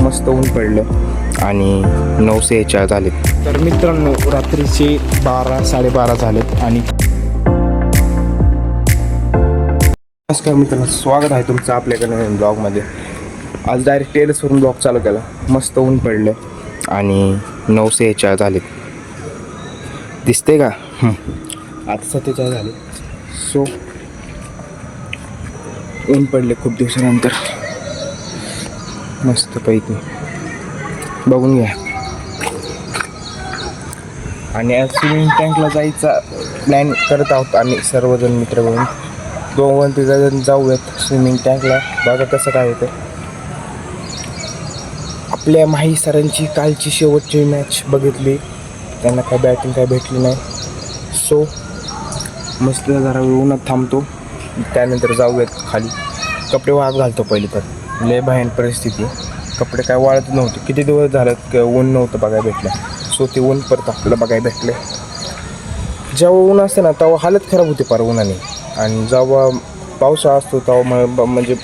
मस्त ऊन पडलं आणि 9:46 झाले. तर मित्रांनो, रात्रीचे 12-12:30 झालेत आणि नमस्कार मित्रांनो, स्वागत आहे तुमचं आपल्याकडे नवीन ब्लॉगमध्ये. आज डायरेक्ट टेरेसवरून ब्लॉग चालू केला. मस्त ऊन पडलं आणि 9:46 झाले. दिसते का? आता 47 झाले. सो ऊन पडले खूप दिवसानंतर मस्तपैकी, बघून घ्या. आणि आज स्विमिंग टँकला जायचा प्लॅन करत आहोत आम्ही सर्वजण मित्र म्हणून. 2-3 जण जाऊयात स्विमिंग टँकला. बघा कसं काय होतं. आपल्या माही सरांची कालची शेवटची मॅच बघितली, त्यांना काय बॅटिंग काय भेटली नाही. सो मस्त जरा उन्हात थांबतो, त्यानंतर जाऊयात खाली. कपडे वाळत घालतो पहिले, तर लय भयान परिस्थिती. कपडे काय वाळत नव्हते, किती दिवस झालं ऊन नव्हतं बघायला भेटलं. सो ते ऊन परत आपल्याला बघायला भेटलं. जेव्हा ऊन असते ना तेव्हा हालत खराब होते पार उन्हाने, आणि जेव्हा पावसाळा असतो तेव्हा म्हणजे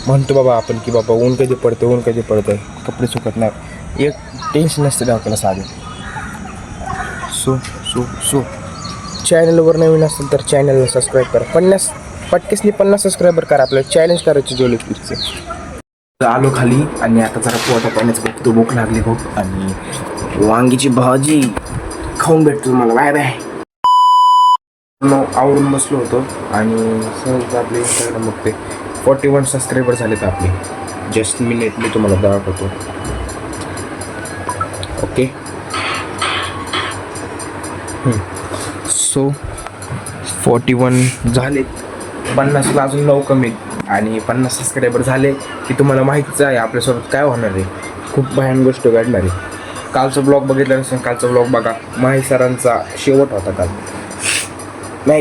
म्हणतो बाबा आपण की बाबा ऊन कधी पडतं कपडे सुकत नाही, एक टेन्शन नसतं डोक्याला साधं. सो चॅनलवर नवीन असेल तर चॅनलला सबस्क्राईब करा. 50 सबस्क्रायबर करा. आपल्याला चॅलेंज करायची जोली फिरचे. आलो खाली आणि आता जरा पोटा पाण्याच बघतो, भूक लागली खूप, आणि वांगीची भाजी खाऊन भेटतो मला. Bye bye. आवरून बसलो होतो आणि सहज आपले इंस्टाग्राम बघते. 41 सबस्क्रायबर झालेत आपले. जस्ट मिनिट मी तुम्हाला दाखवतो. ओके. सो 41 झालेत. 50ला अजून 9 कमी, आणि 50 सबस्क्रायबर झाले की तुम्हाला माहितीच आहे आपल्यासोबत काय होणार आहे. खूप भयान गोष्ट घडणार आहे. कालचा ब्लॉग बघितला नसेल, कालचा ब्लॉग बघा. माही सरांचा शेवट होता काल.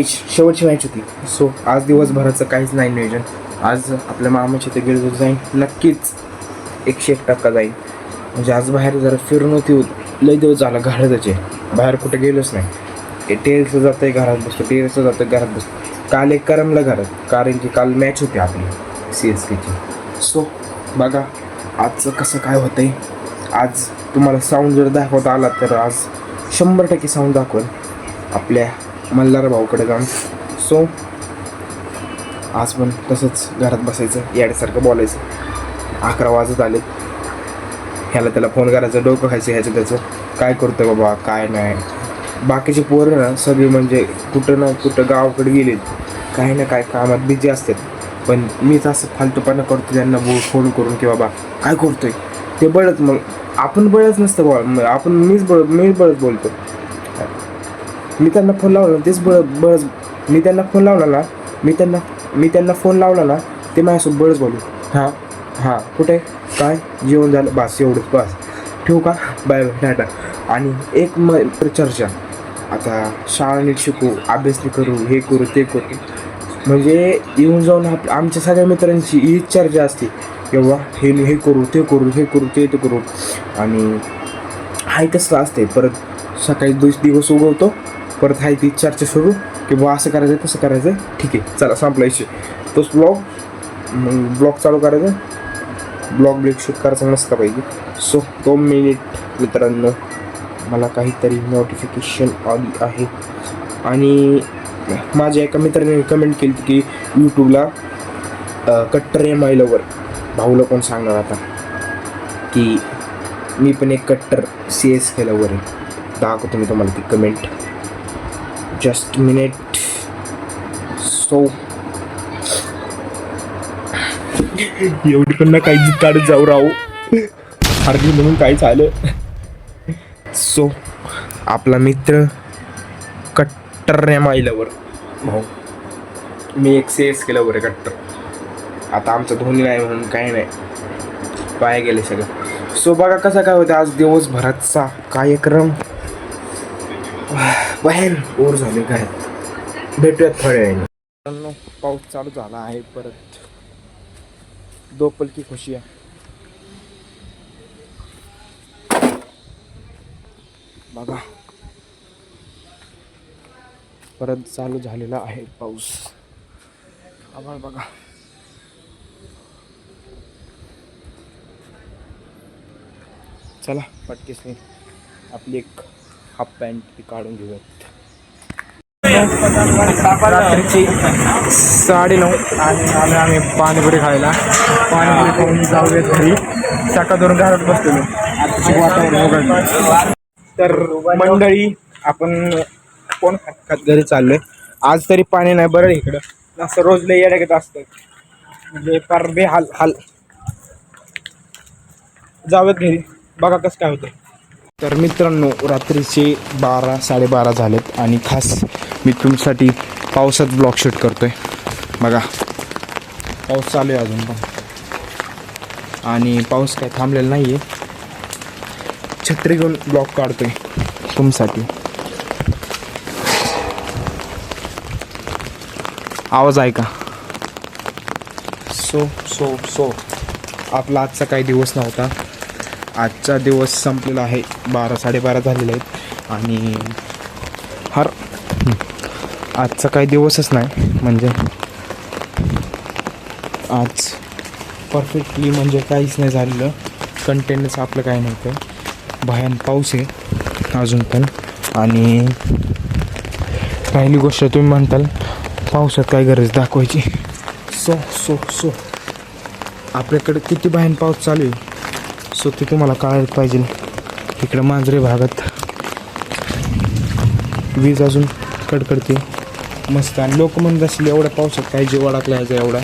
शेवटची मॅच होती. सो आज दिवसभराचं काहीच नाही नियोजन. आज आपल्या मामाच्या इथे गेलो जाईन, नक्कीच 101% जाईन. म्हणजे आज बाहेर जरा फिरून होती. लई दिवस झाला घरातच आहे, बाहेर कुठं गेलोच नाही. टेरेसला जातं आहे घरात बसतो, टेरेसला जातं घरात बसतो. काल एक करमलं घरात, कारण की काल मॅच होती आपली CSKची. सो बघा आजचं कसं काय होतं आहे. आज तुम्हाला साऊंड जर दाखवता आला तर आज 100% साऊंड दाखवेल आपल्या मल्हार भाऊकडे जाऊन. सो आज पण तसंच घरात बसायचं, याड्यासारखं बोलायचं. 11 वाजत आले. ह्याला त्याला फोन करायचं, डोकं खायचं ह्याचं त्याचं, काय करतो बाबा काय नाही. बाकीचे पोरं ना सगळे म्हणजे कुठं ना कुठं गावाकडे गेलेत, काही ना काय कामात बिझी असतात. पण मीच असं फालतूपणा करतो त्यांना फोन करून की बाबा काय करतोय ते बळच. मग आपण बळच नसतं बळ, आपण मीच बळच बोलतो. मी त्यांना फोन लावला तेच बळच. मी त्यांना फोन लावला ना ते माझ्यासोबत बळच बोलू. हां कुठे काय जेवण झालं बस, एवढंच बस. ठेवू का, बाय बाय टाटा. आणि एक चर्चा, आता शाळा नीट शिकू, अभ्यास करू, हे करू ते करू. म्हणजे येऊन जाऊन आमच्या सगळ्या मित्रांची हीच चर्चा असते की बाबा हे करू ते करू ते करू. आणि हाय तसं असते. परत सकाळी दिवस उगवतो, परत हाय ती चर्चा सुरू की बाबा असं करायचं तसं करायचं. ठीक आहे चला संपला विषय. तोच ब्लॉग चालू करायचा, ब्लॉग शूट करायचा मस्त पाहिजे. सो 2 मिनिट मित्रांनो, मला काहीतरी नोटिफिकेशन आली आहे. आणि माझ्या एका मित्राने कमेंट केली की यूट्यूबला कट्टर MI लवर. भाऊला कोण सांगणार आता की मी पण एक कट्टर CSK लवर आहे. दाखवतो मी तुम्हाला ती कमेंट. Just minute. सो एवढी पण ना काही काढत जाऊ राहू हरली म्हणून काय झालं. सो आपला मित्र कट्टर MI लवर भाऊ, मी एक CSK लवर आहे कट्टर. आता आमचं धोनी नाही म्हणून काही नाही, पाया गेले सगळं. सो बघा कसा काय होतं आज दिवसभराचा कार्यक्रम. बहन ओर झाले काय. भेटूयात थोड्या वेळाने. पाऊस चालू झाला आहे परत. दो पल की खुशियाँ. बघा परत चालू झालेला आहे पाऊस. आभाळ बघा. चला पटकेसने आपली एक हाफ पॅन्ट ती काढून घेऊयात. रात्रीची 9:30 आणि आम्ही पाणीपुरी खायला. पाणीपुरी खाऊन जाऊयात घरी. सकाळ धरून घरात बसलेलो वातावरण. तर मंडळी आपण कोण खात घरी चाललोय. आज तरी पाणी नाही बरं इकडं. असं रोज लय येड्यागत असतं म्हणजे फार बेहाल हाल. जाऊयात घरी बघा कसं काय होतं. तर मित्रांनो रात्रीचे 12-12:30 झालेत आणि खास मी तुमच्यासाठी पावसात ब्लॉग शूट करतोय. बघा पाऊस चालू आहे अजून पण आणि पाऊस काय थांबलेला नाही आहे. छत्री घेऊन ब्लॉग काढतोय तुमच्यासाठी. आवाज ऐका. सो आपला आजचा काही दिवस नव्हता. आजचा दिवस संपलेला आहे. 12-12:30 झालेले आहेत आणि आजचा काही दिवसच नाही. म्हणजे आज परफेक्टली म्हणजे काहीच नाही झालेलं. कंटेंटच आपलं काही नव्हतं. भयान पाऊस आहे अजून पण. आणि पहिली गोष्ट तुम्ही म्हणताल पावसात काय गरज दाखवायची. सो आपल्याकडे किती भयान पाऊस चालू आहे सो ते तुम्हाला कळायला पाहिजे. इकडं मांजरे भागात वीज अजून कडकडते मस्त. आणि लोक म्हणत असले एवढ्या पावसात काय जीव अडकला यायचा एवढा.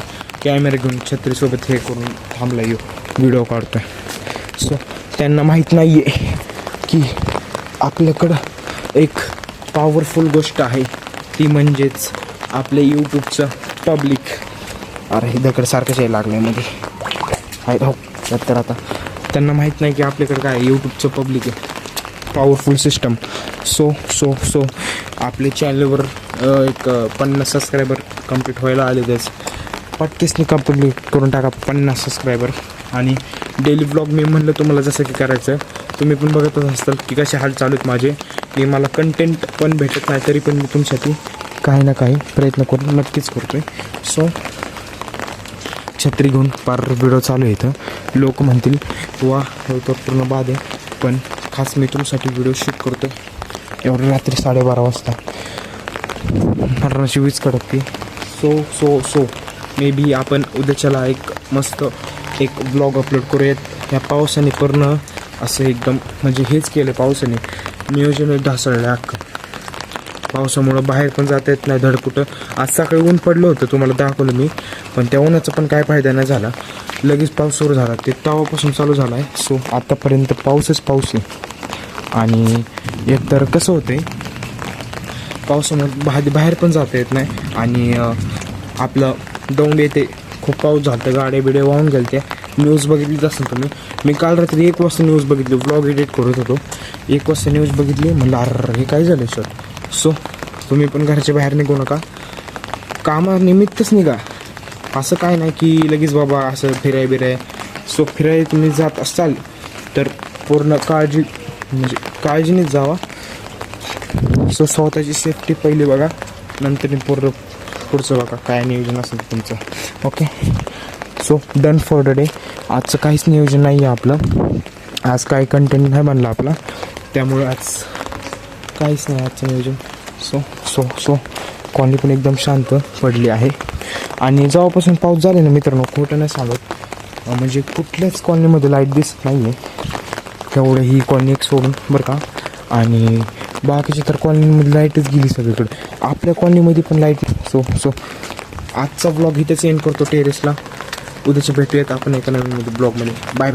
कॅमेरा घेऊन छत्रीसोबत हे करून थांबला व्हिडिओ काढतोय. सो त्यांना माहीत नाही आहे की आपल्याकडं एक पॉवरफुल गोष्ट आहे ती म्हणजेच आपल्या यूट्यूबचं पब्लिक. अरे हे दगडसारखंच यायला लागलं आहे मध्ये आहे हो. तर आता त्यांना माहीत नाही की आपल्याकडे काय यूट्यूबचं पब्लिक आहे. Powerful system. सो आपल्या चॅनलवर एक 50 सबस्क्रायबर कंप्लीट व्हायला आले. त्याच पटकेसनी कंप्लीट करून टाका 50 सबस्क्रायबर. आणि डेली ब्लॉग मी म्हणलं तुम्हाला जसं की करायचं. तुम्ही पण बघतच असताल की कसे हाल चालू आहेत माझे. की मला कंटेंट पण भेटत नाही तरी पण मी तुमच्यासाठी काही ना काही प्रयत्न करून नक्कीच करतो आहे. सो छत्री घेऊन पार व्हिडिओ चालू आहे इथं. लोक म्हणतील वा तर पूर्ण बाद आहे. पण खास मी तुमच्यासाठी व्हिडिओ शूट करतो आहे एवढं रात्री 12:30 वाजता. मरणाची वीज कडकते. सो मे बी आपण उद्याच्याला एक मस्त एक ब्लॉग अपलोड करूयात. ह्या पावसाने पूर्ण असं एकदम म्हणजे हेच केलं पावसाने. नियोजन ढासळलं अख्खं. पावसामुळं बाहेर पण जाता येत नाही धड कुठं. आज सकाळी ऊन पडलं होतं तुम्हाला दाखवलं मी. पण त्या उन्हाचा पण काय फायदा नाही झाला. लगेच पाऊस सुरू झाला. ते तेव्हापासून चालू झाला आहे. सो आत्तापर्यंत पाऊसच पाऊस आहे. आणि एकतर कसं होतं आहे पावसामुळे बाहेर पण जाता येत नाही. आणि आपलं दौंड येते खूप पाऊस झाला तर गाड्या बिड्या वाहून गेल्या. त्या न्यूज बघितलीच असेल तुम्ही. मी काल रात्री 1 वाजता न्यूज बघितली. व्लॉग एडिट करत होतो. 1 वाजता न्यूज बघितली. म्हणलं अरे हे काय झालं सर. सो तुम्ही पण घराच्या बाहेर निघू नका. कामानिमित्तच निघा. असं काय नाही की लगेच बाबा असं फिराय. सो फिराय तुम्ही जात असाल तर पूर्ण काळजीनेच जावा. सो स्वतःची सेफ्टी पहिली बघा नंतर पुढचं बघा काय नियोजन असेल तुमचं. Okay so done for the day. आजचं काहीच नियोजन नाही आहे आपलं. आज काय कंटेंट नाही बनला आपला त्यामुळे आज काहीच नाही आजचं नियोजन. सो कॉलनी पण एकदम शांत पडली आहे. आणि जेव्हापासून पाऊस झाले ना मित्रांनो खोटं नाही सांगत म्हणजे कुठल्याच कॉलनीमध्ये लाईट दिसत नाही आहे. तेवढं ही कॉलनी एक सोडून बरं का. आणि बाकीच्या तर कॉलनीमध्ये लाईटच गेली सगळीकडे. आपल्या कॉलनीमध्ये पण लाईट. सो आजचा ब्लॉग इथेच एंड करतो टेरेसला. उद्याचे भेटूयात आपण एका नवीन ब्लॉगमध्ये. बाय.